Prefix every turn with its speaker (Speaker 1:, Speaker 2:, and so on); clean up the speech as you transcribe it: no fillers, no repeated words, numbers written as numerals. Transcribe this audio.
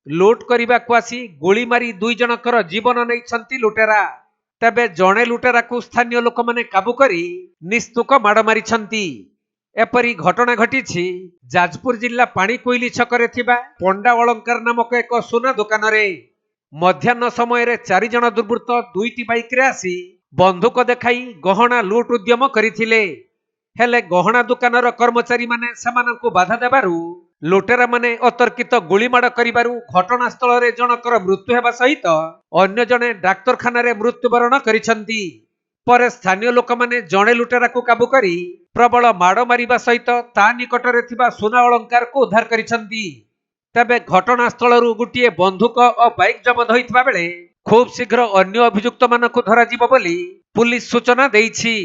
Speaker 1: लुट करने आसी गुली मारी दुई जनकर जीवन नहीं लुटेरा। तेबे जड़े लुटेरा को स्थानीय लोक मैंने काबू करी निस्तुक माड़ मारी। एपरी घटना घटी जाजपुर जिला पाणीकोइली छकरे थिबा पंडा अलंकार नामक एक सुना दुकान रे मध्याह्न समय रे 4 जन दुर्बृत्त दुईटी बाइक रे आसी बंधुक देखाई गहना लुट उद्यम करथिले। हेले गहना दुकानर कर्मचारी माने सेमानंकु बाधा देबारु लुटेरा माने अतर्कित गुलीमाड़ करिबारु घटनास्थल रे जनकर मृत्यु हेबा सहित अन्य जने डाक्तरखाना रे मृत्युवरण करिसंती। पर स्थानीय लोक मैंने जड़े लुटेरा को काबू करी प्रबल माड़ मारिबा सहित ता निकटरे थिबा सुना अलंकार को उद्धार करिसंती। तबे घटनास्थल गोटे बंधुक और बाइक जबत होइतबा बेले खूब शीघ्र अन्य अभियुक्त मानकु धरा जिवो बोली पुलिस सूचना देइछि।